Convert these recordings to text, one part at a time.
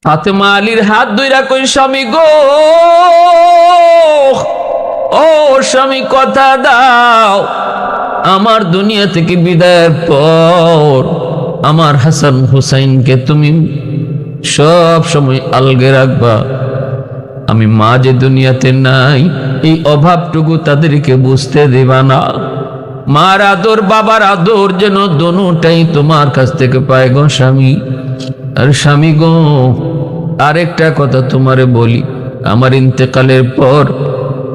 ফাতেমা আলীর হাত ধইরা কই, স্বামী গো, ও স্বামী, কথা দাও, আমার দুনিয়া থেকে বিদায়ের পর আমার হাসান হুসাইনকে তুমি সব সময় আলগে রাখবা। আমি মা যে দুনিয়াতে নাই, এই অভাবটুকু তাদেরকে বুঝতে দেবা না। মার আদর বাবার আদর যেন দোনোটাই তোমার কাছ থেকে পায় গো স্বামী। আর স্বামী গো, আরেকটা কথা তোমারে বলি, আমার ইন্তেকালের পর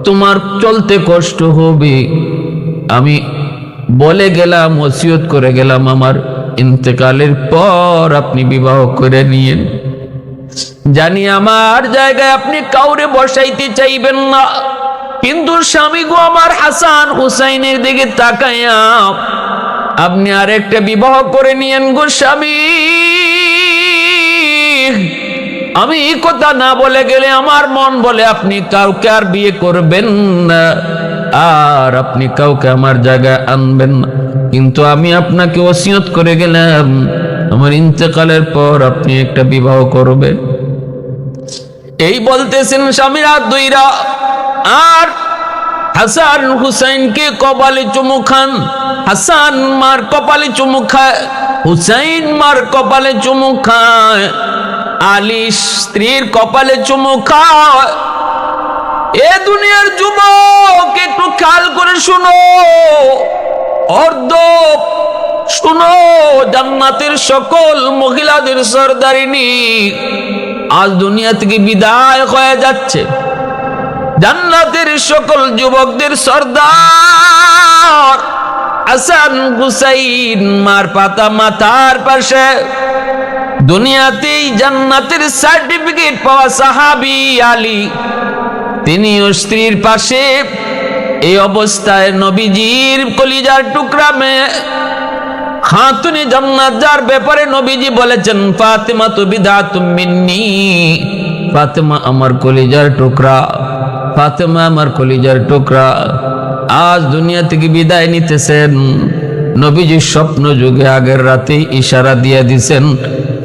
তোমার চলতে কষ্ট হবে। আমি বলে গেলাম, ওসিয়ত করে গেলাম, আমার ইন্তেকালের পর আপনি বিবাহ করে নিয়েন। জানি আমার জায়গায় আপনি কাউরে বসাইতে চাইবেন না, কিন্তু স্বামী গো, আমার হাসান হুসাইনের দিকে তাকাইয়া আপনি আরেকটা বিবাহ করে নিয়েন গো স্বামী। আমি এই কথা না বলে গেলে আমার মন বলে আপনি কাউকে আর বিয়ে করবেন না, আর আপনি কাউকে আমার জায়গায় আনবেন না, কিন্তু আমি আপনাকে ওসিয়ত করে গেলাম আমার ইন্তেকালের পর আপনি একটা বিবাহ করবেন। এই বলতেছেন স্বামীর হাত ধইরা, আর হাসান হুসাইনকে কপালে চুমু খান। হাসান মার কপালে চুমু খায়, হুসাইন মার কপালে চুমু খায়, আলী স্ত্রীর কপালে চুমু খায়। এ দুনিয়ার যুবক, একটু খেয়াল করে শুনো, অর্ধ শুনো, জান্নাতের সকল মহিলাদের সরদারিনী আজ দুনিয়া থেকে বিদায় হয়ে যাচ্ছে। জান্নাতের সকল যুবকদের সর্দার হাসান হুসাইন মার পাতা মাথার পাশে, দুনিয়াতেই জান্নাতের সার্টিফিকেট পাওয়া সাহাবী আলী, তিনিও স্ত্রীর পাশে। এই অবস্থায় নবীজির কলিজার টুকরা মেয়ে খাতুনে জান্নাত, যার ব্যাপারে নবীজি বলেছেন ফাতেমা তু বিদাতুম মিন্নি, ফাতেমা আমার কলিজার টুকরা, ফাতেমা আমার কলিজার টুকরা, আজ দুনিয়া থেকে বিদায় নিতেছেন। নবীজি স্বপ্ন যুগে আগের রাতেই ইশারা দিয়ে দিছেন,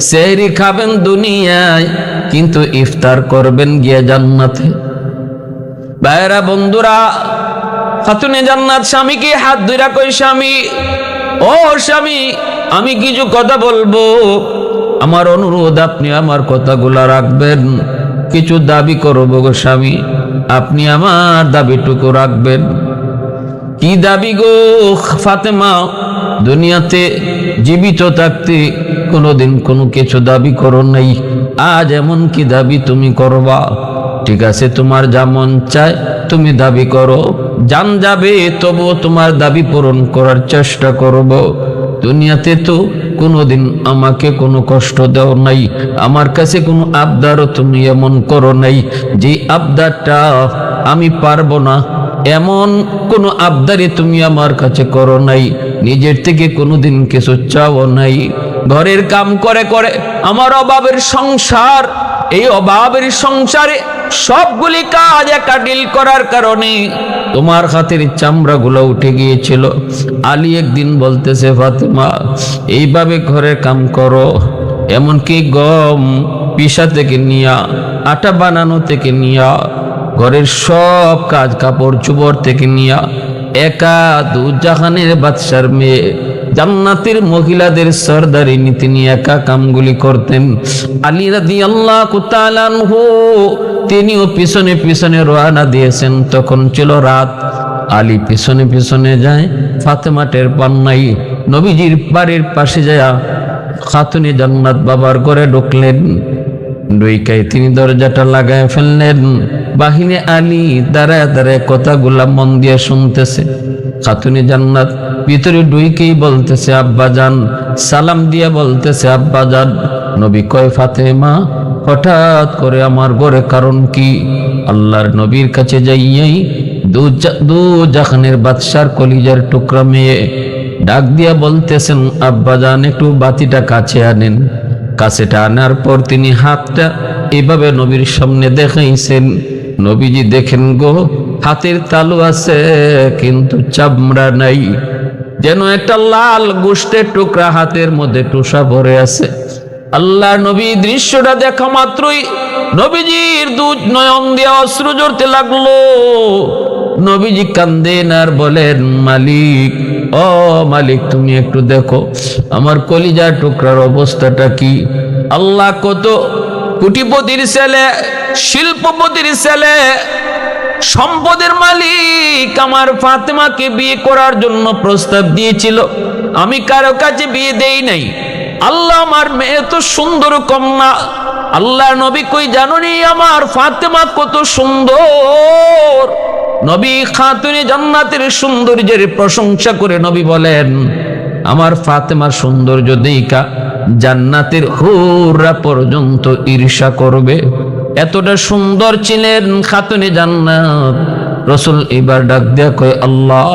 সেহরি খাবেন দুনিয়ায়, কিন্তু ইফতার করবেন গিয়ে জান্নাতে। ভাইরা বন্ধুরা, খাতুনে জান্নাত স্বামীকে হাত ধইরা কই, স্বামী, ও স্বামী, আমি কিছু কথা বলবো, আমার অনুরোধ আপনি আমার কথাগুলা রাখবেন। কিছু দাবি করবো গো স্বামী, আপনি আমার দাবিটুকু রাখবেন। কি দাবি গো ফাতেমা? দুনিয়াতে জীবিত থাকতে কোনোদিন কোনো কিছু দাবি করো নাই, আজ এমন কি দাবি তুমি করবা? ঠিক আছে, তোমার যা মন চায় তুমি দাবি করো, জান যাবে তবুও তোমার দাবি পূরণ করার চেষ্টা করব। দুনিয়াতে তো কোনোদিন আমাকে কোনো কষ্ট দাও নাই, আমার কাছে কোনো আবদারও তুমি এমন করো নাই যে আবদারটা আমি পারবো না, এমন কোনো আবদারি তুমি আমার কাছে করো নাই। নিজের থেকে কোনোদিন কিছু চাও নাই। ঘরের কাম করে করে আমার অভাবের সংসার, এই অভাবের সংসারে সবগুলি কাজ একা ডিল করার কারণে তোমার হাতের চামড়াগুলো উঠে গিয়েছিল। আলী একদিন বলতেছে, ফাতেমা, এইভাবে ঘরের কাম করো, এমনকি গম পিসা থেকে নিয়া, আটা বানানো থেকে নিয়া, ঘরের সব কাজ কাপড় চোপড় থেকে নিয়া, একা দুজাহানের বাদশার মেয়ে, জান্নাতের মহিলাদের সরদারিনী, তিনি একা কামগুলি করতেন। আলী রাদিয়াল্লাহু তাআলা আনহু তিনিও পিছনে পিছনে রওনা দিয়েছেন। তখন ছিল রাত। আলী পিছনে পিছনে যায়, ফাতেমা টের পান নাই। নবীজির বাড়ির পাশে যায় খাতুনে জান্নাত বাবার ঘরে ঢুকলেন। ডুইকায় তিনি দরজাটা লাগায় ফেললেন। বাহিনী আলী দাঁড়ায় দাঁড়ায় কথাগুলা মন দিয়ে শুনতেছে। খাতুনে জান্নাত ভিতরে ডুইকেই বলতেছে, আব্বা জান, সালাম দিয়া বলতেছে, আব্বা জান। নবী কয়, ফাতেমা, হঠাৎ করে আমার ঘরে কারণ কি? আল্লাহর নবীর কাছে যাইয়াই দু জাহানের বাদশার কলিজার টুকরা মেয়ে ডাক দিয়া বলতেছেন, আব্বা জান, একটু বাতিটা কাছে আনেন। কাছেটা আনার পর তিনি হাতটা এভাবে নবীর সামনে দেখাইছেন। নবীজি দেখেন গো, হাতের তালু আছে কিন্তু চামড়া নাই, যেন একটা লাল গোশতের টুকরা হাতের মধ্যে টুসা ভরে আছে। আল্লাহ নবী দৃশ্যটা দেখা মাত্রই নবীজির দুধ নয়ন দিয়ে অশ্রু ঝরতে লাগলো। নবীজি কান্দেন আর বলেন, মালিক, ও মালিক, তুমি একটু দেখো আমার কলিজার টুকরার অবস্থাটা কি। আল্লাহ কত কোটিপতির ছেলে, শিল্পপতির ছেলে, সম্পদের মালিক আমার ফাতেমাকে বিয়ে করার জন্য প্রস্তাব দিয়েছিল, আমি কারো কাছে বিয়ে দেই নাই। আল্লাহ, আমার মেয়ে তো সুন্দর কন্যা। আল্লাহ নবী কই জানুনি আমার ফাতেমা কত সুন্দর। নবী খাতুনে জান্নাতের সৌন্দর্যের প্রশংসা করে নবী বলেন, আমার ফাতেমার সৌন্দর্য দেইখা জান্নাতের হুররা পর্যন্ত ঈর্ষা করবে। এতটা সুন্দর ছিলেন খাতুনে জান্নাত। রাসূল এবার ডাক দেয়া কয়, আল্লাহ,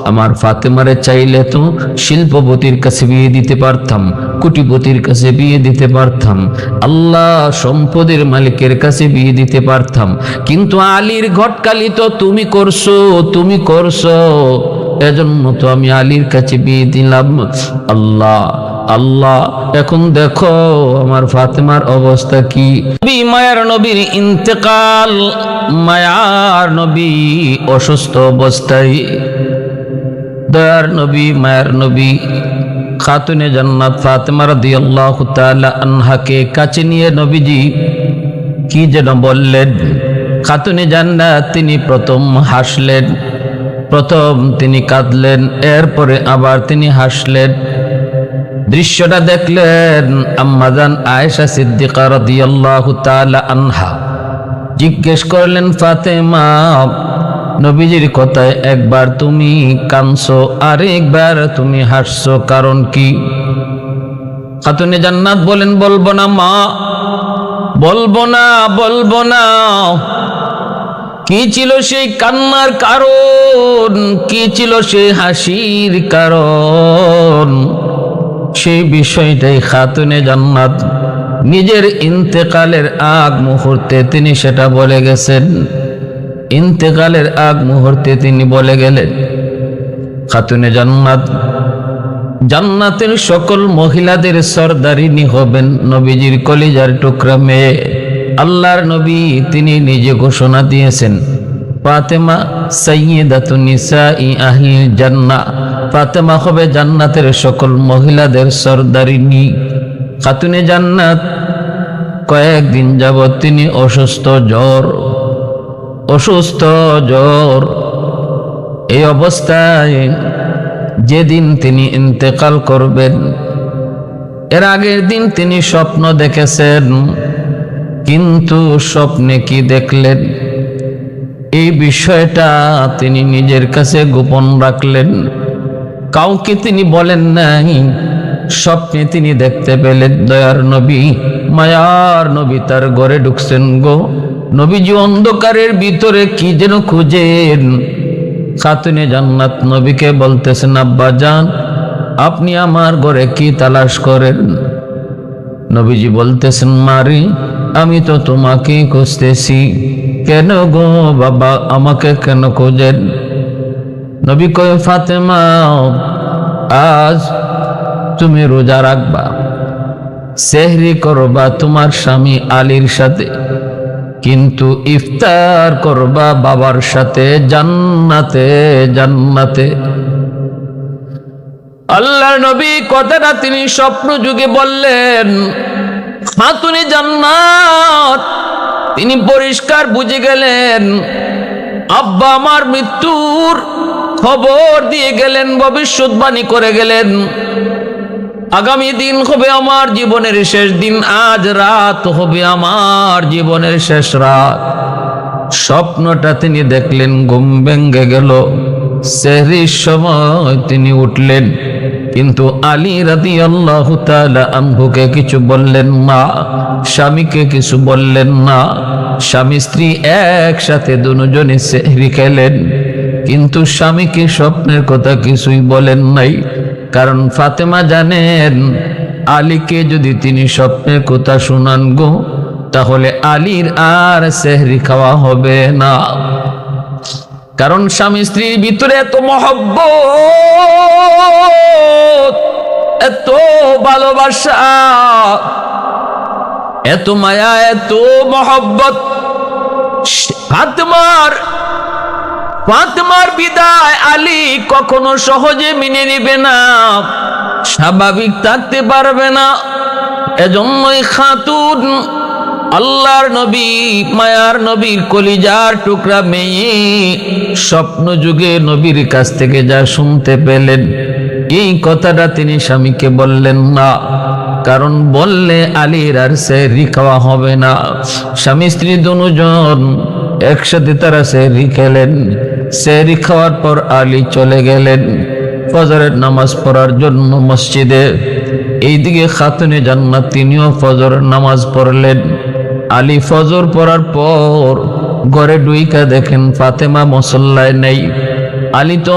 আমার ফাতেমারে চাইলে তো শিল্পপতির কাছে বিয়ে দিতে পারতাম, কোটিপতির কাছে বিয়ে দিতে পারতাম, আল্লাহ সম্পদের মালিকের কাছে বিয়ে দিতে পারতাম, কিন্তু আলীর ঘটকালি তো তুমি করছো, তুমি করছো, এজন্য তো আমি আলীর কাছে বিয়ে দিলাম। আল্লাহ, আল্লাহ, এখন দেখো আমার ফাতেমার অবস্থা কি। মায়ার নবীর ইন্তেকাল, মায়ার নবী অসুস্থ অবস্থায়, দয়ার নবী, মায়ার নবী খাতুনে জান্নাত ফাতেমা রাদিয়াল্লাহু তাআলা আনহাকে কাছে নিয়ে নবীজি কি যেন বললেন। খাতুনে জান্নাত তিনি প্রথম হাসলেন, প্রথম তিনি কাঁদলেন, এরপরে আবার তিনি হাসলেন। দৃশ্যটা দেখলেন আম্মাজান আয়েশা সিদ্দিকা রাদিয়াল্লাহু তাআলা আনহা। জিজ্ঞেস করলেন, ফাতেমা, নবীজির কথায় একবার তুমি কাঁদছো আর একবার তুমি হাসছো, কারণ কি? খাতুনে জান্নাত বলেন, বলবো না মা, বলবো না, বলবো না। কি ছিল সেই কান্নার কারণ, কি ছিল সেই হাসির কারণ, সেই বিষয়টাই খাতুনে জান্নাত নিজের ইন্তেকালের আগ মুহূর্তে তিনি সেটা বলে গেছেন। ইন্তেকালের আগ মুহূর্তে তিনি বলে গেলেন, খাতুনে জান্নাত জান্নাতের সকল মহিলাদের সরদারিনী হবেন নবীজির কলিজার টুকরা মেয়ে। আল্লাহর নবী তিনি নিজে ঘোষণা দিয়েছেন, ফাতেমা সাইয়্যিদাতুন নিসাই আহলিল জান্নাহ, ফাতেমা হবে জান্নাতের সকল মহিলাদের সরদারিনী। খাতুনে জান্নাত কয়েকদিন যাবৎ তিনি অসুস্থ, জ্বর, অসুস্থ জ্বর। এই অবস্থায় যেদিন তিনি ইন্তেকাল করবেন, এর আগের দিন তিনি স্বপ্ন দেখেছেন, কিন্তু স্বপ্নে কি দেখলেন এই বিষয়টা তিনি নিজের কাছে গোপন রাখলেন, কাউকে তিনি বলেন নাই। স্বপ্নে তিনি দেখতে পেলেন দয়ার নবী, মায়ার নবী তার ঘরে ঢুকছেন গো। নবীজি অন্ধকারের ভিতরে কি যেন খুঁজেন। খাতুনে জান্নাত নবীকে বলতেছেন, আব্বা জান, আপনি আমার ঘরে কি তালাশ করেন? নবীজি বলতেছেন, মারি, আমি তো তোমাকে খুঁজতেছি। কেন গো বাবা, আমাকে কেন খোঁজেন? নবী কয়, ফাতেমা, আজ তুমি রোজা রাখবা, সেহরি করবা তোমার স্বামী আলীর সাথে, কিন্তু ইফতার করবা বাবার সাথে জান্নাতে, জান্নাতে। আল্লাহর নবী কথাটা তিনি স্বপ্ন যুগে বললেন। খাতুনে জান্নাত তিনি পরিষ্কার বুঝে গেলেন, আব্বা আমার মৃত্যুর খবর দিয়ে গেলেন, ভবিষ্যৎবাণী করে গেলেন, আগামী দিন হবে আমার জীবনের শেষ দিন, আজ রাত হবে আমার জীবনের শেষ রাত। স্বপ্নটা তিনি দেখলেন, ঘুম ভেঙে গেল। সেহরির সময় তিনি উঠলেন, কিন্তু আলী রাদিয়াল্লাহু তাআলা আনহুকে কিছু বললেন না, স্বামীকে কিছু বললেন না। স্বামী স্ত্রী একসাথে দুজনে সেহরি খেলেন, কিন্তু স্বামীকে স্বপ্নের কথা কিছুই বলেন নাই। কারণ ফাতেমা জানেন, আলীকে যদি তিনি স্বপ্নের কথা শুনান গো, তাহলে আলীর আর সেহরি খাওয়া হবে না। কারণ স্বামী স্ত্রীর ভিতরে এত মহব্বত, এত ভালোবাসা, এত মায়া, এত মহব্বত। ফাতেমার বিদায় আলী কখনো সহজে মেনে নিবে না, স্বাভাবিক থাকতে পারবে না। এজন্যই খাতুন আল্লাহর নবী, মায়ার নবীর কলিজার টুকরা মেয়ে, স্বপ্ন যুগে নবীর কাছ থেকে যা শুনতে পেলেন, এই কথাটা তিনি স্বামীকে বললেন না, কারণ বললে আলীর আর সেহরি খাওয়া হবে না। স্বামী স্ত্রী দুজন একসাথে তারা সেহরি খেলেন। সেহরি খাওয়ার পর আলী চলে গেলেন ফজরের নামাজ পড়ার জন্য মসজিদে। এইদিকে খাতুনে জান্নাত তিনিও ফজর নামাজ পড়লেন। আলী ফজর পড়ার পর ঘরে ঢুইকা দেখেন ফাতেমা মুসল্লায় নেই। আলী তো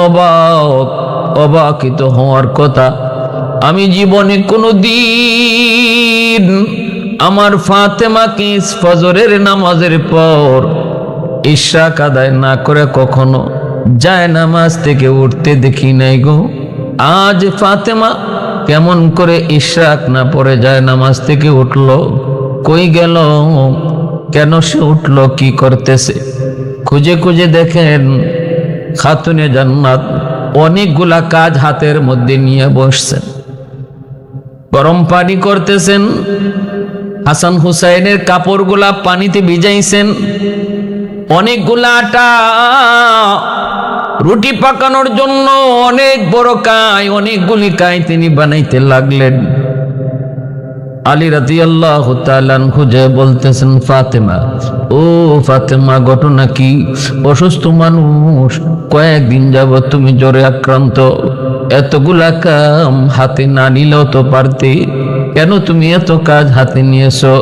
অবাকিত হওয়ার কথা। আমি জীবনে কোনোদিন আমার ফাতেমাকে ফজরের নামাজের পর ইশরাক আদায় না করে কখনো যায় নামাজ থেকে উঠতে দেখি নাই গো। আজ ফাতেমা কেমন করে ইশরাক না পড়ে যায় নামাজ থেকে উঠলো? কই গেল? কেন সে উঠলো? কি করতেছে? খুঁজে খুঁজে দেখেন খাতুনে জান্নাত অনেকগুলা কাজ হাতের মধ্যে নিয়ে বসছেন, গরম পানি করতেছেন, হাসান হুসাইনের কাপড়গুলা পানিতে ভিজাইছেন, অনেকগুলা আটা রুটি পাকানোর জন্য অনেক বড় কাই, অনেকগুলি কাই তিনি বানাইতে লাগলেন। আলী রাদিয়াল্লাহু তাআলা আনহু যে বলতেছেন, ফাতেমা, ও ফাতেমা, ঘটনা কি? অসুস্থ মানুষ, কয়েকদিন যাবত তুমি জ্বরে আক্রান্ত, এতগুলা কাম হাতে না নিলেও তো পারতে, কেন তুমি এত কাজ হাতে নিয়েছো?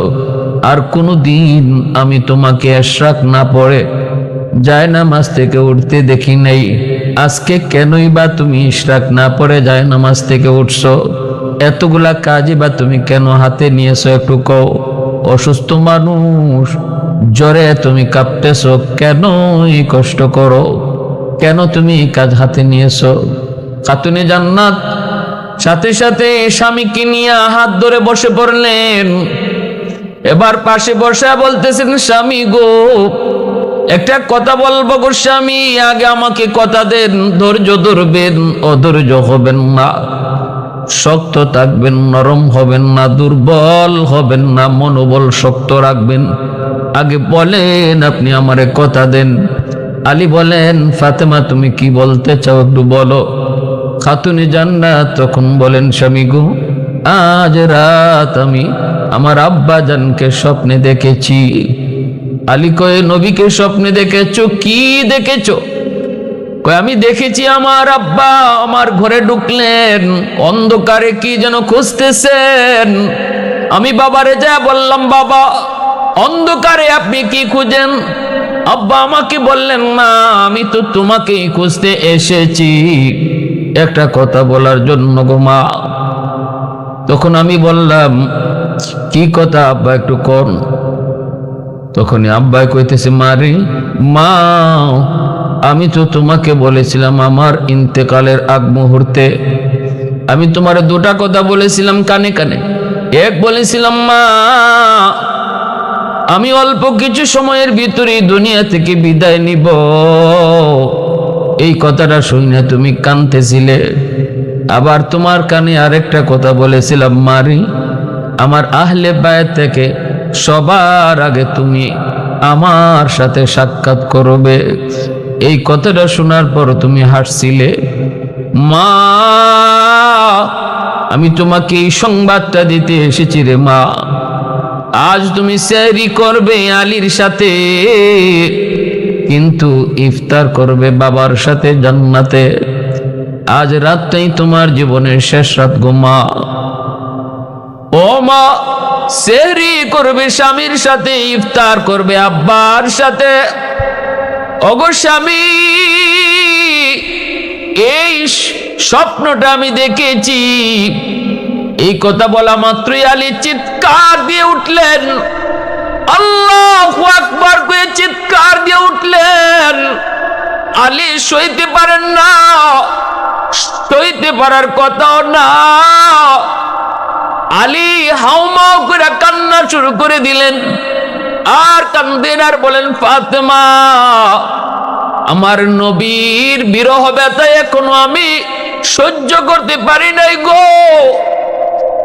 আর কোনদিন আমি তোমাকে ইশরাক না পড়ে যায় নামাজ থেকে উঠতে দেখি নাই, আজকে কেনই বা তুমি ইশরাক না পড়ে যায় নামাজ থেকে উঠছো? এতগুলা কাজই বা তুমি কেন হাতে নিয়েছো? একটু কও। অসুস্থ মানুষ, জ্বরে তুমি কাঁপতেছো, কেন এই কষ্ট করো? কেন তুমি এই কাজ হাতে নিয়েছো? খাতুনে জান্নাত সাথে সাথে স্বামীকে নিয়ে হাত ধরে বসে পড়লেন। এবার পাশে বসে বলতেছেন, স্বামী গো, একটা কথা বলবো গো স্বামী, আগে আমাকে কথা দেন, ধৈর্য ধরবেন, অধৈর্য হবেন না, শক্ত থাকবেন, নরম হবেন না, দুর্বল হবেন না, মনোবল শক্ত রাখবেন। আগে বলেন, আপনি আমারে কথা দেন। আলী বলেন, ফাতেমা তুমি কি বলতে চাও একটু বলো। খাতুনে জান্নাত তখন বলেন, স্বামী গো, আজ রাত আমি আমার আব্বা জানকে স্বপ্নে দেখেছি। আলী কয়ে, নবীকে স্বপ্নে দেখেছো? কি দেখেছো? কয়, আমি দেখেছি আমার আব্বা আমার ঘরে ঢুকলেন, অন্ধকারে কি যেন খুঁজতেছেন। আমি বাবারে যা বললাম, বাবা অন্ধকারে আপনি কি খুঁজেন? আব্বা আমাকে বললেন, না আমি তো তোমাকেই খুঁজতে এসেছি, একটা কথা বলার জন্য গো মা। তখন আমি বললাম, কি কথা আব্বা একটু কোন? তখনই আব্বা কইতেছে, মারে মা, আমি তো তোমাকে বলেছিলাম আমার ইন্তেকালের আগ মুহূর্তে আমি তোমার দুটা কথা বলেছিলাম কানে কানে। এক বলেছিলাম, মা আমি অল্প কিছু সময়ের ভিতরে দুনিয়া থেকে বিদায় নিব। এই কথাটা শুনে তুমি কাঁদতেছিলে। আবার তোমার কানে আরেকটা কথা বলেছিলাম, মারি আমার আহলে বায়ত থেকে সবার আগে তুমি আমার সাথে সাক্ষাৎ করবে। এই কথাটা শোনার পর তুমি হাসছিলে। মা আমি তোমাকে এই সংবাদটা দিতে এসেছি রে মা, আজ তুমি সেহরি করবে আলীর সাথে, কিন্তু ইফতার করবে বাবার সাথে জান্নাতে। আজ রাতটাই তোমার জীবনের শেষ রাত গো মা। ও মা, সেহরি করবে স্বামীর সাথে, ইফতার করবে আব্বার সাথে। ওগো স্বামী, এই স্বপ্নটা আমি দেখেছি। এই কথা বলা মাত্রই আলী চিৎকার দিয়ে উঠলেন, আল্লাহু আকবার করে চিৎকার দিয়ে উঠলেন। আলী সইতে পারেন না, সইতে পারার কথাও না। আলী হাউমাউ করে কান্না শুরু করে দিলেন, আর কান্দেন আর বলেন, ফাতেমা, আমার নবীর বিরহ ব্যথা এখনো আমি সহ্য করতে পারি নাই গো।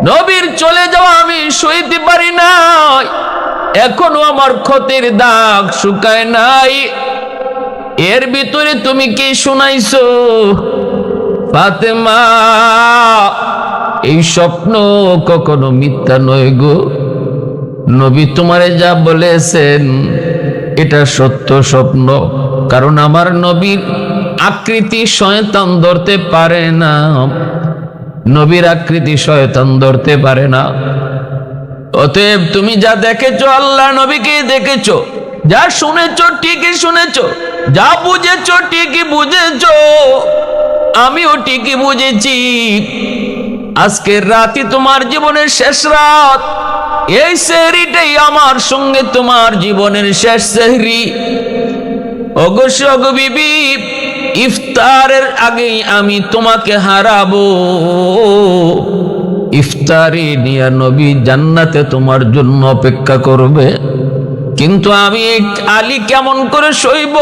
নবীর চলে যাওয়া আমি সইতে পারি নাই, এখনো আমার ক্ষতের দাগ শুকায় নাই। এর ভিতরে তুমি কি শুনাইছো ফাতেমা? এই স্বপ্ন কখনো মিথ্যা নয় গো। নবী তোমারে যা বলেছেন এটা সত্য স্বপ্ন, কারণ আমার নবীর আকৃতি শয়তান ধরতে পারে না। নবীর আকৃতি শয়তান ধরতে পারে না। অতএব তুমি যা দেখেছো আল্লাহ নবীকে দেখেছো, যা শুনেছো ঠিকই শুনেছো, যা বুঝেছো ঠিকই বুঝেছো, আমিও ঠিকই বুঝেছি। আজকের রাতই তোমার জীবনের শেষ রাত। এই সেহরিটাই আমার সঙ্গে তোমার জীবনের শেষ সেহরি। অবশ্য গো বিবি, ইফতারের আগেই আমি তোমাকে হারাবো। ইফতারি নিয়ে নবী জান্নাতে তোমার জন্য অপেক্ষা করবে, কিন্তু আমি আলী কেমন করে সইব?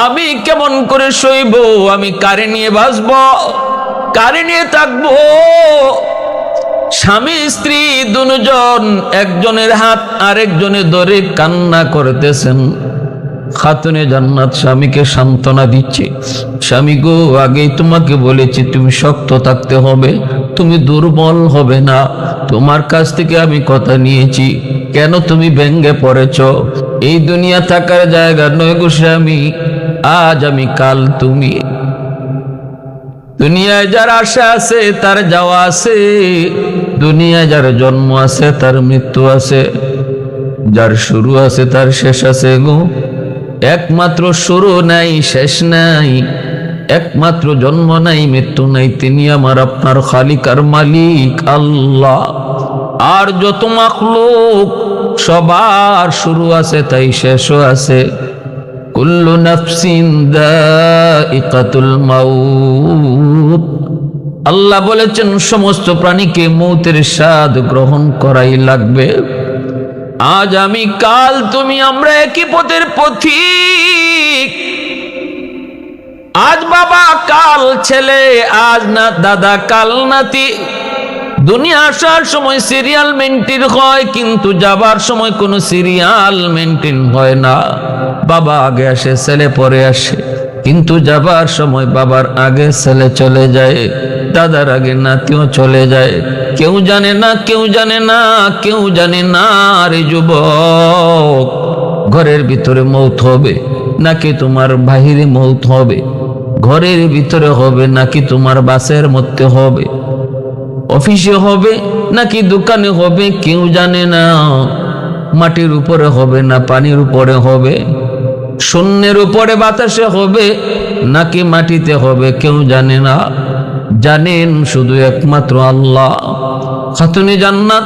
আমি কেমন করে সইব? আমি কারে নিয়ে বাঁচব, কারে নিয়ে থাকবো? স্বামী স্ত্রী দুজন একজনের হাত আরেকজনে ধরে কান্না করতেছেন। খাতুনে জান্নাত স্বামীকে সান্ত্বনা দিচ্ছে, স্বামী গো, আগেই তোমাকে বলেছি তুমি শক্ত থাকতে হবে, তুমি দুর্বল হবে না। তোমার কাছ থেকে আমি কথা নিয়েছি, কেন তুমি ভেঙ্গে পড়েছ? এই দুনিয়া থাকার জায়গা নয় গো স্বামী, আজ আমি কাল তুমি। দুনিয়ায় যার আশা আছে তার যাওয়া আছে, দুনিয়ায় যার জন্ম আছে তার মৃত্যু আছে, যার শুরু আছে তার শেষ আছে গো। একমাত্র শুরু নাই, শেষ নাই, একমাত্র জন্ম নাই, মৃত্যু নাই, তিনি আমার আপনার খালিক আর মালিক আল্লাহ। আর যত মাখলুক সবার শুরু আছে তাই শেষও আছে। কুল্লু নাফসিন যায়িকাতুল মাউত। আল্লাহ বলেছেন সমস্ত প্রাণীকে মৌতের স্বাদ গ্রহণ করাই লাগবে। আজ আমি কাল তুমি, আমরা একই পথের পথিক। আজ বাবা কাল ছেলে, আজ না দাদা কাল নাতি। দুনিয়া আসার সময় সিরিয়াল মেনটেন হয়, কিন্তু যাবার সময় কোনো সিরিয়াল মেনটেন হয় না। বাবা আগে আসে, ছেলে পরে আসে, কিন্তু যাবার সময় বাবার আগে ছেলে চলে যায়, দাদার আগে নাতিও চলে যায়। কেউ জানে না, কেউ জানে না, কেউ জানে না রে যুবক, ঘরের ভিতরে মৌত হবে নাকি তোমার বাহিরে মৌত হবে, ঘরের ভিতরে হবে নাকি তোমার বাসের মধ্যে হবে, অফিসে হবে নাকি দোকানে হবে, কেউ জানে না। মাটির উপরে হবে না পানির উপরে হবে, শূন্যের উপরে বাতাসে হবে নাকি মাটিতে হবে, কেউ জানে না। জানেন শুধু একমাত্র আল্লাহ। খাতুনে জান্নাত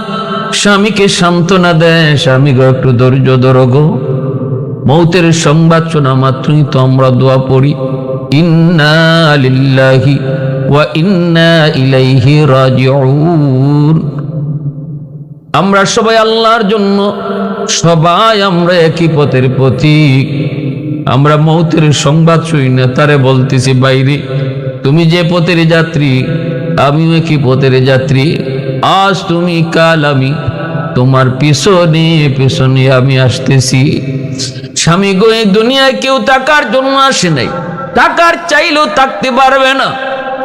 স্বামীকে সান্ত্বনা দেয়, স্বামী গো একটু ধৈর্য ধরো গো। মৌতের সংবাদ শোনা মাত্রই তো আমরা দোয়া পড়ি, ইন্না লিল্লাহি ওয়া ইন্না ইলাইহি রাজিউন। আমরা সবাই আল্লাহর জন্য, সবাই আমরা একই পথের পথিক। আমরা মৌতের সংবাদ শুনি না, তারে বলতেছি বাইরে তুমি যে পথের যাত্রী, আমিও একই পথের যাত্রী। আজ তুমি কাল আমি, তোমার পিছনে পিছনে আমি আসতেছি। স্বামী গো, এই দুনিয়ায় কেউ টাকার জন্য আসে নাই, টাকার চাইলেও থাকতে পারবে না,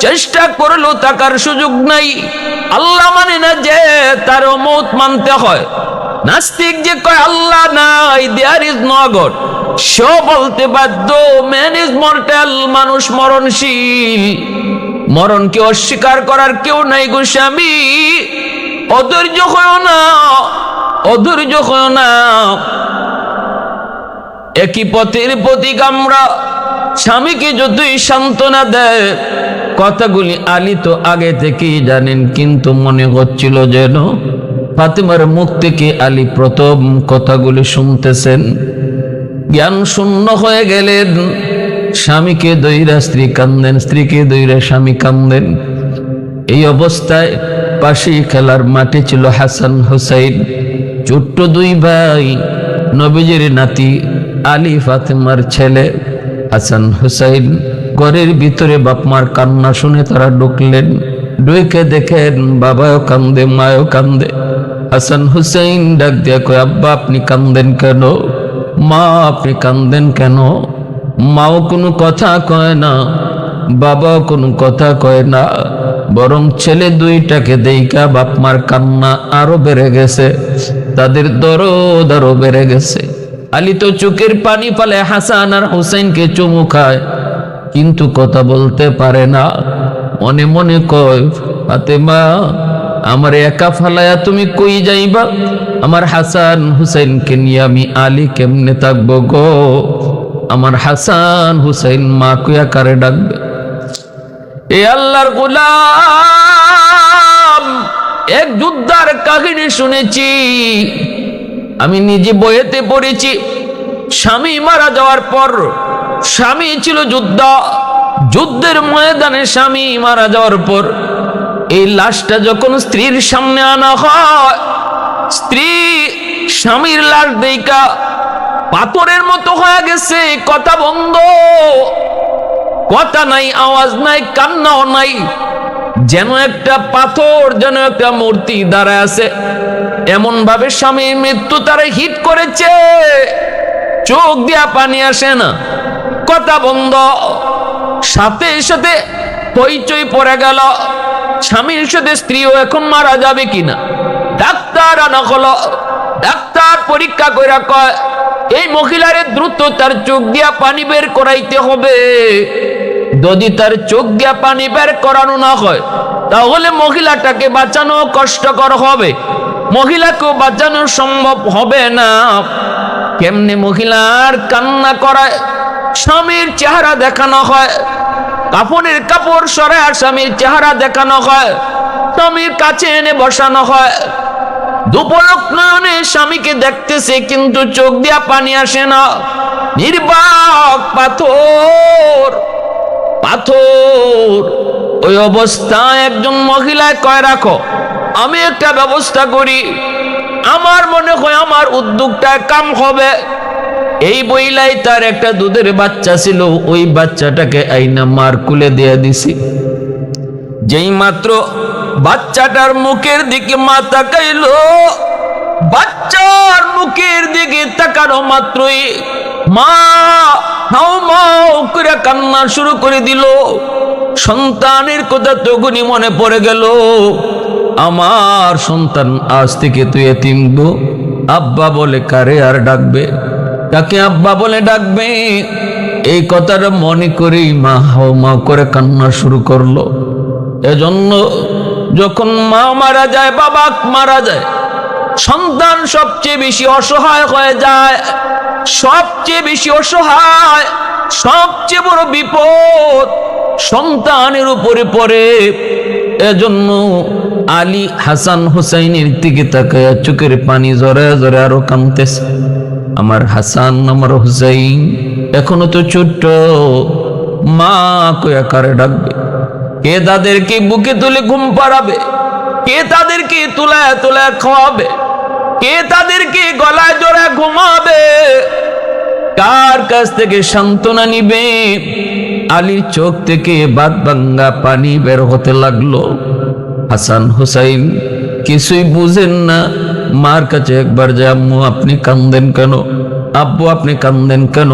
চেষ্টা করলেও টাকার সুযোগ নাই। আল্লাহ মানে না যে তারও মৌত মানতে হয়। নাস্তিক যে কয় আল্লাহ নাই, দেয়ার ইজ নো গড, সেও বলতে বাধ্য ম্যান ইজ মর্টাল, মানুষ মরণশীল। মরণকে অস্বীকার করার কেউ নাই গো স্বামী। অধৈর্য হও না, অধৈর্য হও না। একই পথের পথিক আমরা। স্বামীকে যতই সান্ত্বনা দেয়, কথাগুলি আলী তো আগে থেকেই জানেন, কিন্তু মনে হচ্ছিল যেন ফাতেমার মুখ থেকে আলী প্রথম কথাগুলি শুনতেছেন। জ্ঞান শূন্য হয়ে গেলেন, স্বামীকে দইরা স্ত্রী কান্দেন, স্ত্রীকে দইরা স্বামী কান্দেন। এই অবস্থায় পাশেই খেলার মাঠে ছিল হাসান হুসাইন, ছোট্ট দুই ভাই, নবীজির নাতি আলী ফাতেমার ছেলে হাসান হুসাইন। ঘরের ভিতরে বাপমার কান্না শুনে তারা ঢুকলেন। ঢুকে দেখেন বাবাও কান্দে, মাও কান্দে। হাসান হুসাইন ডাক দিয়া কয়, আব্বা আপনি কান্দেন কেন? মা আপনি কান্দেন কেন? মাও কোনো কথা কয় না, বাবাও কোনো কথা কয় না, বরং ছেলে দুইটাকে দেইকা বাপমার কান্না আরো বেড়ে গেছে, তাদের দরদ আরো বেড়ে গেছে। আলী তো চোখের পানি ফেলে হাসান আর হুসাইনকে চুমু খায়, কিন্তু কথা বলতে পারে না। মনে মনে কয়, ফাতেমা আমার একা ফালায়া তুমি কই যাইবা? আমার হাসান হুসাইনকে নিয়ে আমি আলী কেমনে থাকবো গো? আমার হাসান হুসাইন মা কুয়া কারে ডাকবে? এ আল্লাহর গোলাম, এক যুদ্ধার কাহিনী শুনেছি, আমি নিজে বইয়েতে পড়েছি। স্বামী মারা যাওয়ার পর, স্বামী ছিল যুদ্ধের ময়দানে স্বামী মারা যাওয়ার পর এই লাশটা যখন স্ত্রীর সামনে আনা হয়, স্ত্রী স্বামীর লাশ দেইকা পাথরের মতো হয়ে গেছে, কথা বন্ধ, কথা নাই, আওয়াজ নাই, কান্নাও নাই, যেন একটা পাথর, যেন একটা মূর্তি দাঁড়ায় আছে। এমন ভাবে স্বামীর মৃত্যু তারা হিট করেছে, চোখ দিয়া পানি আসে না, কথা বন্ধ। সাথে সাথে হইচই পড়ে গেল, স্বামীর সাথে স্ত্রীও এখন মারা যাবে কিনা। ডাক্তার আনা হলো, ডাক্তার পরীক্ষা করে কয়, এই মহিলারে দ্রুত তার চোখ দিয়া পানি বের করাইতে হবে। যদি তার চোখ দিয়া পানি বের করানো না হয়, তাহলে মহিলাটাকে বাঁচানো কষ্টকর হবে, মহিলাকেও বাঁচানো সম্ভব হবে না। কেমনে মহিলার কান্না করায়, স্বামীর চেহারা দেখানো হয়, কাফনের কাপড় সরায় আর স্বামীর চেহারা দেখানো হয়, স্বামীর কাছে এনে বসানো হয়। দুপলক নয়নে স্বামীকে দেখতেছে, কিন্তু চোখ দিয়া পানি আসে না, নির্বাক পাথর পাথর। ওই অবস্থায় একজন মহিলায় কয়, রাখো আমি একটা ব্যবস্থা করি, আমার মনে হয় আমার উদ্যোগটা কাম হবে। এই বইলাই তার একটা দুধের বাচ্চা ছিল, ওই বাচ্চাটাকে আইনা মার কুলে দিয়ে দিছি। যেই মাত্র বাচ্চাটার মুখের দিকে মা তাকাইল, বাচ্চার মুখের দিকে তাকানো মাত্রই মা হাউ মাউ করে কান্না শুরু করে দিল। সন্তানের কথা তখনই মনে পড়ে গেল, আমার সন্তান আজ থেকে তুই এতিম গো। আব্বা বলে কারে আর ডাকবে, তাকে আব্বা বলে ডাকবে। এই কথাটা মনে করেই মা হাউ মাউ করে কান্না শুরু করলো। এজন্য যখন মা মারা যায়, বাবা মারা যায়, সন্তান সবচেয়ে বেশি অসহায় হয়ে যায়, সবচেয়ে বেশি অসহায়, সবচেয়ে বড় বিপদ সন্তানের উপরে পড়ে। এজন্য আলী হাসান হুসাইনের দিকে তাকায়া চোখের পানি জরে জরে আরো কাঁদতেছে। আমার হাসান, আমার হুসাইন এখনো তো ছোট্ট, মা কয়া কারে ডাকবে? কে তাদেরকে বুকে তুলে ঘুম পাড়াবে? কে তাদেরকে তুলায় তুলায় খাওয়াবে? কে তাদেরকে গলায় জড়ায় ঘুমাবে? কার কাছ থেকে সান্ত্বনা নিবে? আলীর চোখ থেকে বাদ ভাঙ্গা পানি বের হতে লাগলো। হাসান হুসাইন কিছুই বুঝেন না। মার কাছে একবার যে, আম্মু আপনি কান্দেন কেন? আব্বু আপনি কান্দেন কেন?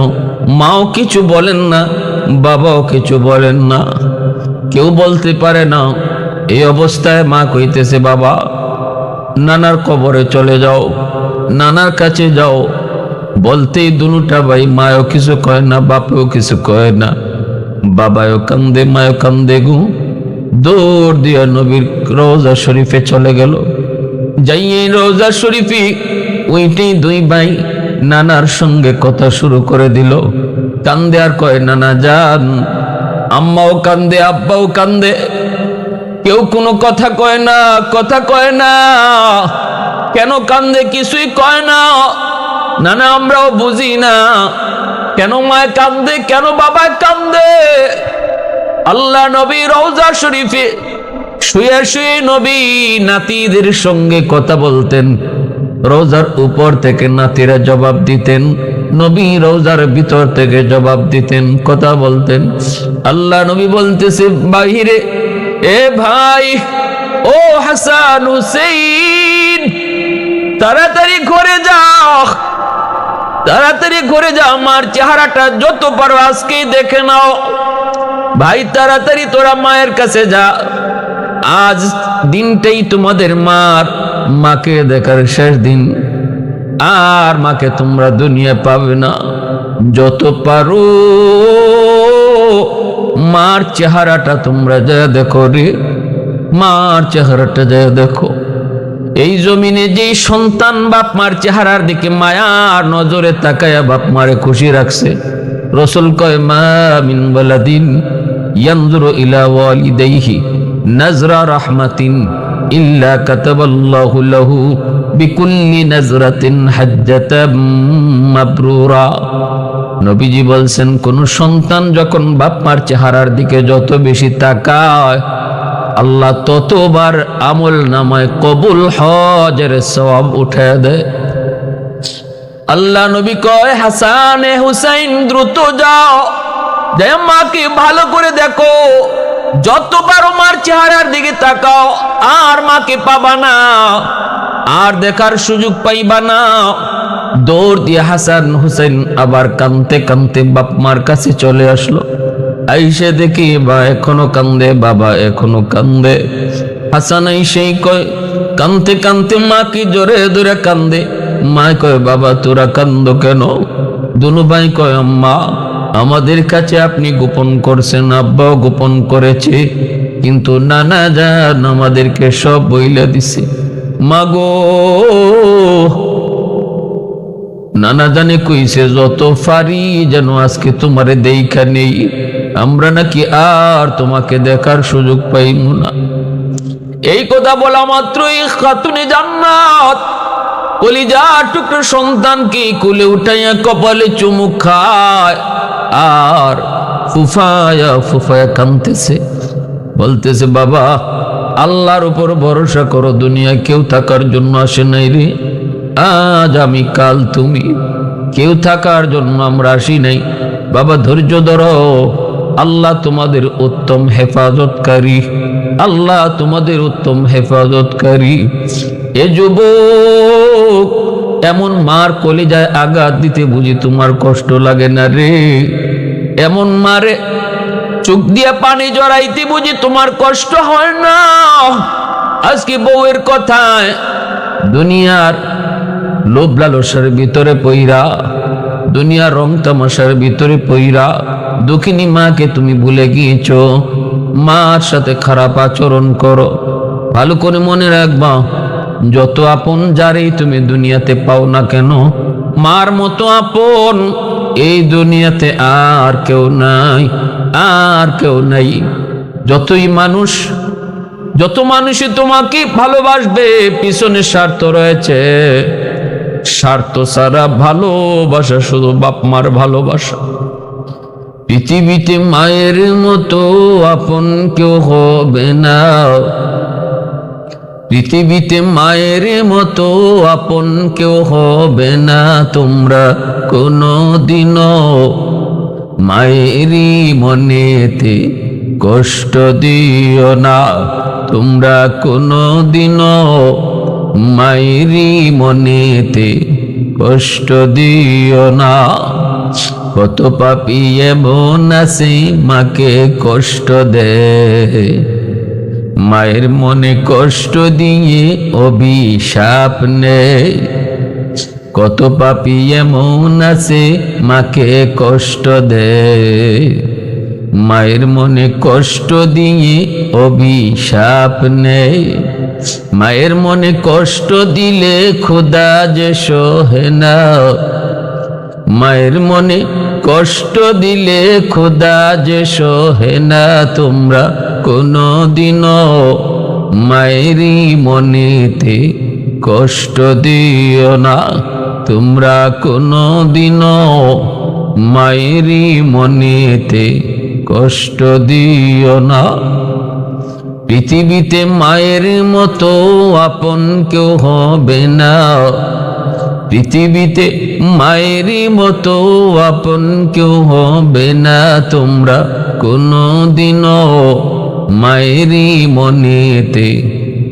মাও কিছু বলেন না, বাবাও কিছু বলেন না, কেউ বলতে পারে না। এই অবস্থায় মা কইতেছে, বাবা নানার কবরে চলে যাও, নানার কাছে যাও। বলতেই দুটা ভাই, মায়ও কিছু কয় না, বাপেও কিছু কয় না, বাবাও কান্দে, মায়ও কান্দে গো। দৌড় দিয়া নবীর রওজা শরীফে চলে গেল। যাইয়ে রওজা শরীফে ওইটাই দুই ভাই নানার সঙ্গে কথা শুরু করে দিল। কান্দে আর কয়, নানা যান। আম্মাও কান্দে, আব্বাও কান্দে, কেউ কোনো কথা কয় না, কথা কয় না। কেন কান্দে কিছুই কয় না। নানা আমরাও বুঝি না, কেন মায় কান্দে, কেন বাবা কান্দে? আল্লাহ নবী রওজা শরীফে শুয়ে শুয়ে নবী নাতিদের সঙ্গে কথা বলতেন। রওজার উপর থেকে নাতিরা জবাব দিতেন, নবী রওজার ভিতর থেকে জবাব দিতেন, কথা বলতেন। আল্লাহ নবী বলতেছে, বাহিরে এ ভাই, ও হাসান হুসেইন, তাড়াতাড়ি ঘরে যাও, তাড়াতাড়ি ঘরে যাও, আমার চেহারাটা যত পারো আজকে দেখে নাও। ভাই তাড়াতাড়ি তোরা মায়ের কাছে যা, আজ দিনটাই তোমাদের মাকে দেখার শেষ দিন, আর মাকে তোমরা দুনিয়া পাবে না। যত পারো মার চেহারাটা তোমরা যা দেখো রে, মার চেহারাটা যা দেখো। এই জমিনে যেই সন্তান বাপ মার চেহারার দিকে মায়ার নজরে তাকায়া বাপ মারে খুশি রাখছে, রাসূল কয়, মা মিন ওয়ালাদিন ইয়ানজুরু ইলা ওয়ালিদাইহি নাজরা রাহমাতিন ইল্লা কাতাবাল্লাহু লাহু বিকুল্লি নাজরাতিন হাজ্জাতাম মাবরুরা। নবীজি বলছেন, কোন সন্তান যখন বাপ মার চেহারার দিকে যত বেশি তাকায়, আল্লাহ ততবার আমল নামায় কবুল হজের সওয়াব উঠায় দেয়। আল্লাহ নবী কয়, হাসান হুসাইন দ্রুত যাও, যে মাকে ভালো করে দেখো, যতবার মার চেহারার দিকে তাকাও আর মাকে পাবা না, আর দেখার সুযোগ পাইবা না। দৌড় দিয়ে হাসান হুসাইন আবার কাঁদতে কাঁদতে বাপ মার কাছে চলে আসলো। আইসে দেখি বা এখনো কান্দে, বাবা এখনো কান্দে। হাসান আইসেই কয়, কাঁদতে কাঁদতে মা কি জোরে জোরে কান্দে। মা কয়, বাবা তোরা কান্দো কেন? দুনু ভাই কয়, আম্মা আমাদের কাছে আপনি গোপন করছেন, আব্বাও গোপন করেছে, কিন্তু নানা জান আমাদেরকে সব বইলা দিছে। মাগো নানা জানে কইছে, যত ফারি যেন আজকে তোমারে দেখা নেই, আমরা নাকি আর তোমাকে দেখার সুযোগ পাইব না। এই কথা বলা মাত্রই খাতুনে জান্নাত কলিজার টুকরো সন্তানকে কোলে উঠাইয়া কপালে চুমু খায়, আর ফুফায়া ফুফায়া কাঁদতেছে, বলতেছে, বাবা আল্লাহর উপর ভরসা করো, দুনিয়া কেউ থাকার জন্য আসে নাই রে, আজ আমি কাল তুমি, কেউ থাকার জন্য আমরা আসি নাই। বাবা ধৈর্য ধরো, আল্লাহ তোমাদের উত্তম হেফাজতকারী, আল্লাহ তোমাদের উত্তম হেফাজতকারী। এ যুবক, এমন মার কলিজায় আঘাত দিতে বুঝি তোমার কষ্ট লাগে না রে? এমন মারে চোখ দিয়া পানি জড়াইতে বুঝি তোমার কষ্ট হয় না? আজকে বউয়ের কথায় দুনিয়ার লোভ লালসার ভিতরে পইরা, দুনিয়ার রং তামাশার ভিতরে পইরা দুঃখিনী মাকে তুমি ভুলে গিয়েছো, মার সাথে খারাপ আচরণ করো। ভালো করে মনে রাখবা, যত আপন যারেই তুমি দুনিয়াতে পাও না কেন, মার মতো আপন এই দুনিয়াতে আর কেউ নাই, আর কেউ নাই। যত মানুষই তোমাকে ভালোবাসবে, পিছনে স্বার্থ রয়েছে। স্বার্থ ছাড়া ভালোবাসা শুধু বাপ মার ভালোবাসা। পৃথিবীতে মায়ের মতো আপন কেউ হবে না, পৃথিবীতে মায়ের মতো আপন কেউ হবে না। তোমরা কোনদিনও মায়েরই মনেতে কষ্ট দিও না, তোমরা কোনদিনও মায়েরই মনেতে কষ্ট দিও না। কত পাপী এমন আছে মাকে কষ্ট দেয়, মায়ের মনে কষ্ট দিয়ে অভিশাপ নেয়। কত পাপী এমন আছে মাকে কষ্ট দেয়, মায়ের মনে কষ্ট দিয়ে অভিশাপ নেয়। মায়ের মনে কষ্ট দিলে খোদা যে সহে না, মায়ের মনে কষ্ট দিলে খোদা যে সহে না। তোমরা কোনদিনও মায়েরই মনেতে কষ্ট দিও না, তোমরা কোনদিনও মায়েরই মনেতে কষ্ট দিও না। পৃথিবীতে মায়ের মতো আপন কেউ হবে না, পৃথিবীতে মায়েরই মতো আপন কেউ হবে না। তোমরা কোনদিনও মায়েরই মনেতে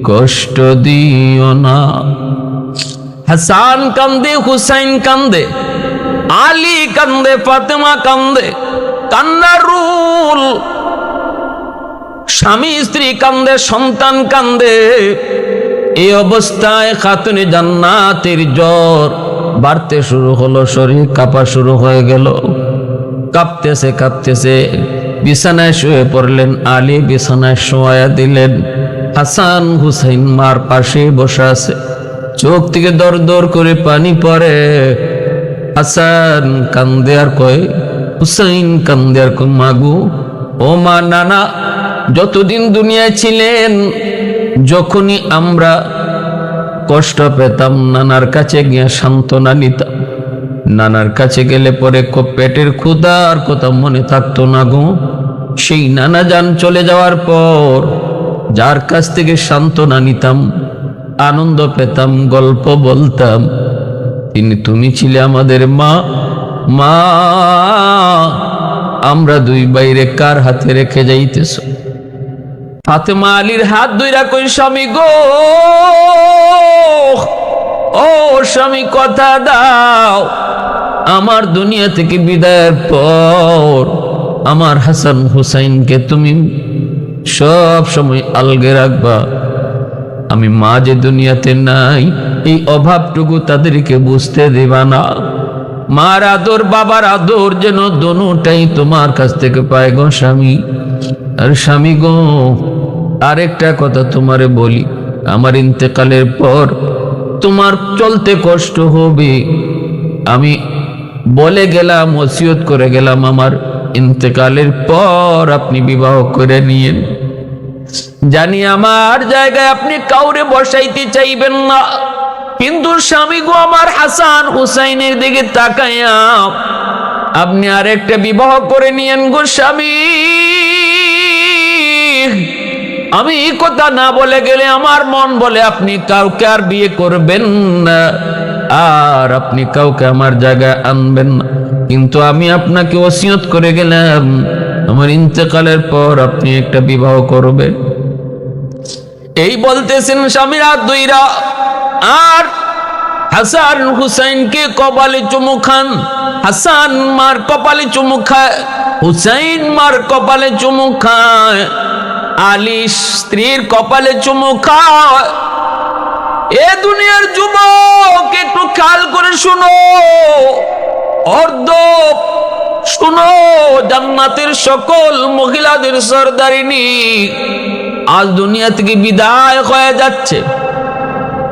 কষ্ট দিও না। হাসান কান্দে, হুসাইন কান্দে, আলী কান্দে, ফাতেমা কান্দে, কান্নার রুল। স্বামী স্ত্রী কান্দে, সন্তান কান্দে। এই অবস্থায় খাতুনে জান্নাতের জ্বর বাড়তে শুরু হলো, শরীর কাঁপা শুরু হয়ে গেল। কাঁপতেছে কাঁপতেছে বিছানায় শুয়ে পড়লেন। আলী বিছানায় শোয়া দিলেন। হাসান হুসাইন মার পাশে বসে আছে, চোখ থেকে দর দর করে পানি পড়ে। হাসান কান্দে আর কয়, হুসাইন কান্দে আর কয়, মাগু ও মা, নানা যতদিন দুনিয়ায় ছিলেন, যখনই আমরা কষ্ট পেতাম নানার কাছে গিয়ে সান্ত্বনা নিতাম। নানার কাছে গেলে পরে পেটের ক্ষুধার কথা মনে থাকতো না গো। সেই নানা যান চলে যাওয়ার পর যার কাছ থেকে সান্ত্বনা নিতাম, আনন্দ পেতাম, গল্প বলতাম, তুমি ছিলে আমাদের মা। মা, আমরা দুই বাইরে কার হাতে রেখে যাইতেছ? ফাতেমা আলীর হাত ধইরা কই, স্বামী গো, ও স্বামী কথা দাও, আমার দুনিয়া থেকে বিদায়ের পর আমার হাসান হুসাইনকে তুমি সব সময় আলগে রাখবা। আমি মা যে দুনিয়াতে নাই, এই অভাবটুকু তাদেরকে বুঝতে দেবা না। মার আদর বাবার আদর যেন দোনোটাই তোমার কাছ থেকে পায় গো স্বামী। আর স্বামী গো, আরেকটা কথা তোমারে বলি, আমার ইন্তেকালের পর তোমার চলতে কষ্ট হবে। আমি বলে গেলাম, ওসিয়ত করে গেলাম, আমার ইন্তেকালের পর আপনি বিবাহ করে নিয়েন। জানি আমার জায়গায় আপনি কাউরে বসাইতে চাইবেন না, কিন্তু স্বামী গো, আমার হাসান হুসাইনের দিকে তাকাইয়া আপনি আরেকটা বিবাহ করে নিয়েন গো স্বামী। আমি এই কথা না বলে গেলে আমার মন বলে আপনি কাউকে আর বিয়ে করবেন না, আর আপনি কাউকে আমার জায়গায় আনবেন না, কিন্তু আমি আপনাকে ওসিয়ত করে গেলাম আমার ইন্তেকালের পর আপনি একটা বিবাহ করবেন। এই বলতেছেন স্বামীর হাত ধইরা, আর হাসান হুসাইনকে কপালে চুমু খান। হাসান মার কপালে চুমু খায়, হুসাইন মার কপালে চুমু খায়, আলী স্ত্রীর কপালে চুমু খায়। এ দুনিয়ার যুবক একটু খেয়াল করে শুনো, অর্ধ শুনো, জান্নাতের সকল মহিলাদের সরদারিনী আজ দুনিয়া থেকে বিদায় হয়ে যাচ্ছে।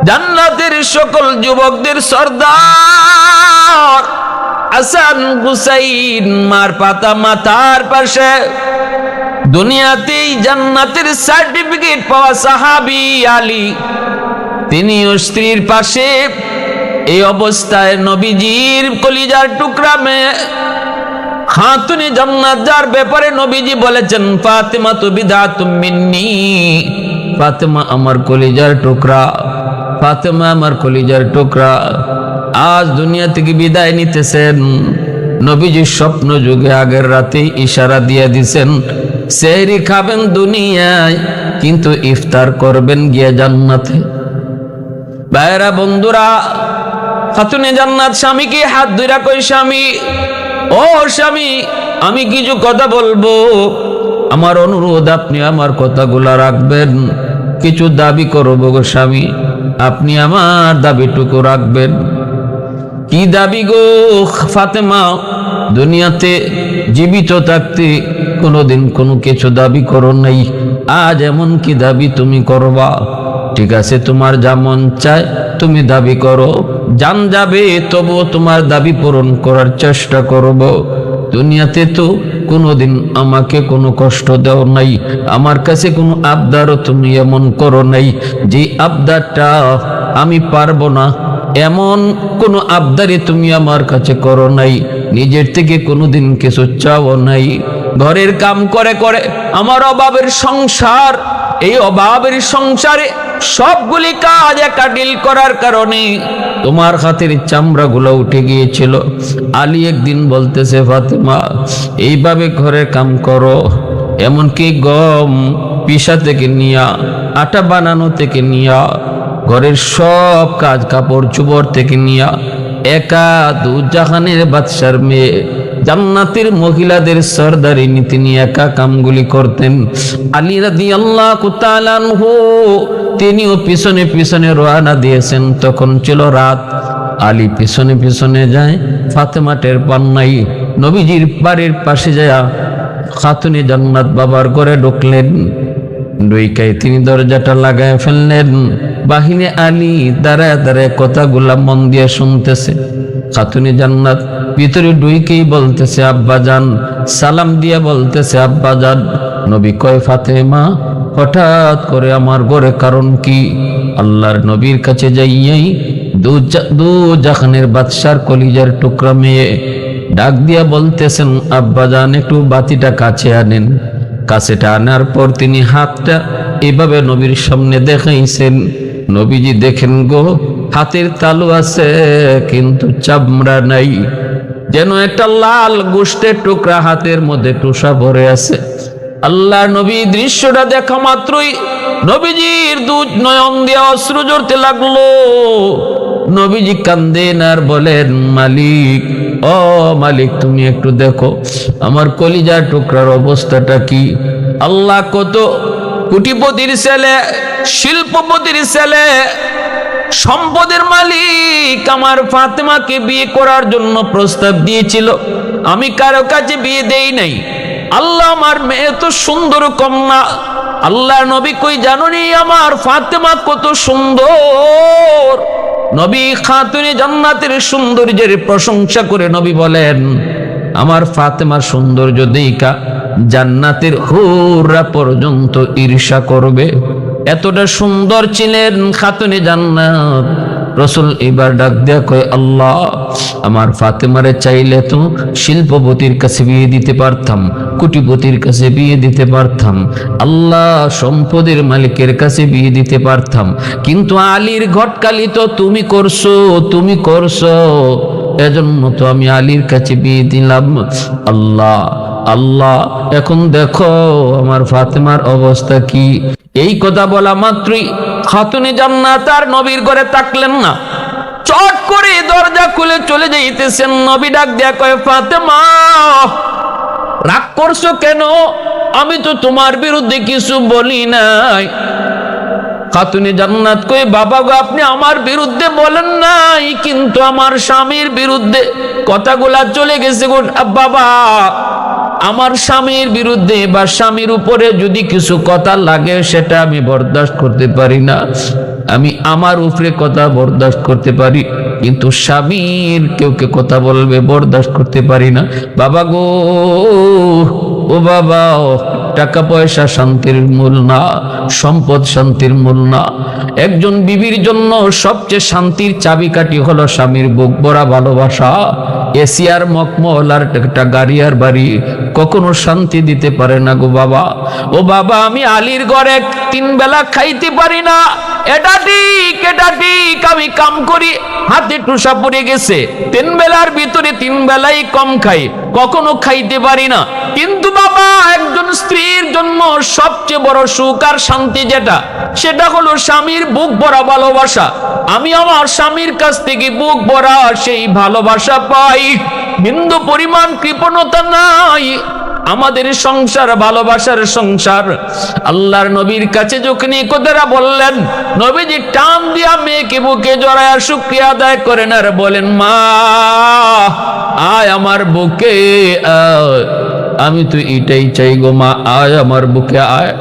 জান্নাতের সকল যুবকদের সর্দার হাসান হুসাইন মার পাতা মাথার পাশে, দুনিয়াতেই জান্নাতের সার্টিফিকেট পাওয়া সাহাবী আলী, তিনিও স্ত্রীর পাশে। এই অবস্থায় নবীজির কলিজার টুকরা মেয়ে খাতুনে জান্নাত যার ব্যাপারে নবীজি বলেছেন, ফাতেমা তু বিদাতুম মিন্নি, ফাতেমা আমার কলিজার টুকরা, ফাতেমা আমার কলিজার টুকরা, আজ দুনিয়া থেকে বিদায় নিতেছেন। নবীজির স্বপ্ন যুগে আগের রাতে ইশারা দিয়ে দিছেন, সেহরি খাবেন দুনিয়ায়, কিন্তু ইফতার করবেন গিয়ে জান্নাতে। ভাইরা বন্ধুরা, খাতুনে জান্নাত স্বামীকে হাত ধইরা কই, স্বামী ও স্বামী, আমি কিছু কথা বলবো, আমার অনুরোধ আপনি আমার কথাগুলা রাখবেন। কিছু দাবি করব গো স্বামী, আপনি আমার দাবিটুকু রাখবেন। কি দাবি গো ফাতেমা? দুনিয়াতে জীবিত থাকতে কোনোদিন কোনো কিছু দাবি করো নাই, আজ এমন কি দাবি তুমি করবা? ঠিক আছে, তোমার যা মন চায় তুমি দাবি করো, জান যাবে তবুও তোমার দাবি পূরণ করার চেষ্টা করব। দুনিয়াতে তো কোনোদিন আমাকে কোনো কষ্ট দাও নাই, আমার কাছে কোনো আবদারও তুমি এমন করো নাই যে আবদারটা আমি পারবো না, এমন কোন আবদারি তুমি আমার কাছে করো নাই, নিজের থেকে কোনোদিন কিছু চাও নাই। ঘরের কাম করে করে আমার অভাবের সংসার, এই অভাবের সংসারে সবগুলি কাজ একা ডিল করার কারণে তোমার হাতের চামড়াগুলো উঠে গিয়েছিল। আলী একদিন বলতেছে, ফাতেমা এইভাবে ঘরের কাম করো, এমনকি গম পিষা থেকে নিয়া, আটা বানানো থেকে নিয়া, ঘরের সব কাজ কাপড় চোপড় থেকে নিয়া, একা দুজাহানের বাদশার মেয়ে, জান্নাতের মহিলাদের সরদারিনী, তিনি একা কামগুলি করতেন। আলী রাদিয়াল্লাহু তাআলা আনহু তিনিও পিছনে পিছনে রওনা দিয়েছেন। তখন ছিল রাত। আলী পিছনে পিছনে যায়, ফাতেমা টের পান নাই। নবীজির বাড়ির পাশে যায় খাতুনে জান্নাত বাবার ঘরে ঢুকলেন। ডুইকায় তিনি দরজাটা লাগায় ফেললেন। বাহিরে আলী দাঁড়ায় দাঁড়ায় কথাগুলা মন দিয়ে শুনতেছে। খাতুনে জান্নাত ভিতরে ডুইকেই বলতেছে, আব্বাজান। সালাম দিয়া বলতেছে, আব্বাজান। নবী কয়, ফাতেমা হঠাৎ করে আমার ঘরে কারণ কি? আল্লাহর নবীর কাছে যাইয়াই দু জাহানের বাদশার কলিজার টুকরা মেয়ে ডাক দিয়া বলতেছেন, আব্বাজান একটু বাতিটা কাছে আনেন। কাছেটা আনার পর তিনি হাতটা এভাবে নবীর সামনে দেখাইছেন। নবীজি দেখেন গো, হাতের তালু আছে কিন্তু চামড়া নাই, যেন একটা লাল গোশতের টুকরা হাতের মধ্যে টুসা ভরে আছে। আল্লাহ নবী দৃশ্যটা দেখা মাত্রই নবীজির দুধ নয়ন দিয়ে অশ্রু ঝরতে লাগলো। নবীজি কান্দেন আর বলেন, মালিক, ও মালিক, তুমি একটু দেখো আমার কলিজার টুকরার অবস্থাটা কি। আল্লাহ কত কোটিপতির ছেলে, শিল্পপতির ছেলে, সম্পদের মালিক আমার ফাতেমাকে বিয়ে করার জন্য প্রস্তাব দিয়েছিল। আমি কারো কাছে বিয়ে দেই নাই। আল্লাহ আমার মেয়ে তো সুন্দর কন্যা। আল্লাহ নবী কই জানোনি আমার ফাতেমা কত সুন্দর? নবী খাতুনে জান্নাতের সৌন্দর্যের প্রশংসা করে নবী বলেন, আমার ফাতেমার সৌন্দর্য দেইখা জান্নাতের হুররা পর্যন্ত ঈর্ষা করবে। এতটা সুন্দর ছিলেন খাতুনে জান্নাত। রাসূল এবার ডাক দেয়া কয়, আল্লাহ আমার ফাতেমারে চাইলে তো শিল্পপতির কাছে বিয়ে দিতে পারতাম, কোটিপতির কাছে বিয়ে দিতে পারতাম, আল্লাহ সম্পদের মালিকের কাছে বিয়ে দিতে পারতাম, কিন্তু আলীর ঘটকালি তো তুমি করছো, তুমি করছো, এজন্য তো আমি আলীর কাছে বিয়ে দিলাম। আল্লাহ আল্লাহ এখন দেখো আমার ফাতেমার অবস্থা কি। এই কথা বলা মাত্রই খাতুনে জান্নাত আর নবীর ঘরে তাকলেন না, চট করে দরজা খুলে চলে যাইতেছেন। নবী ডাক দেয়া কয়, ফাতেমা রাগ করছো কেন? আমি তো তোমার বিরুদ্ধে কিছু বলি নাই। খাতুনে জান্নাত কই, বাবা গো, আপনি আমার বিরুদ্ধে বলেন নাই, কিন্তু আমার স্বামীর বিরুদ্ধে কথাগুলা চলে গেছে গো বাবা। আমার স্বামীর বিরুদ্ধে বা স্বামীর উপরে যদি কিছু কথা লাগে সেটা আমি বরদাস্ত করতে পারি না। আমি আমার উপরে কথা বরদাস্ত করতে পারি, কিন্তু স্বামীর কেউকে কথা বলবে বরদাস্ত করতে পারি না। বাবা গো, ও বাবা, টাকা পয়সা শান্তির মূল না, সম্পদ শান্তির মূল না। একজন বিবির জন্য সবচেয়ে শান্তির চাবিকাঠি হলো স্বামীর বুক ভরা ভালোবাসা। এসি আর মকমল আর একটা গাড়ি আর বাড়ি কখনো শান্তি দিতে পারে না গো বাবা। ও বাবা, আমি আলীর ঘরে 3 বেলা খাইতে পারি না, এটা ঠিক, এটা ঠিক। আমি কাম করি, হাতে টুসা পড়ে গেছে, 3 বেলার ভিতরে 3 বেলাই কম খাই, কখনো খাইতে পারি না। কিন্তু বাবা, একজন স্ত্রীর জন্য সবচেয়ে বড় সুখ আর শান্তি যেটা, সেটা হলো স্বামীর বুক ভরা ভালোবাসা। আমি আমার স্বামীর কাছ থেকে বুক ভরা সেই ভালোবাসা পাই, বিন্দু পরিমাণ কৃপণতা নাই। আমাদের সংসার ভালোবাসার সংসার। আল্লাহর নবীর কাছে যখন এই কথাটা বললেন, নবীজি টান দিয়া মেয়েকে বুকে জড়ায়া শুকরিয়া আদায় করেন আর বলেন, মা আয় আমার বুকে আয়, আমি তো এটাই চাই গো মা, আয় আমার বুকে আয়।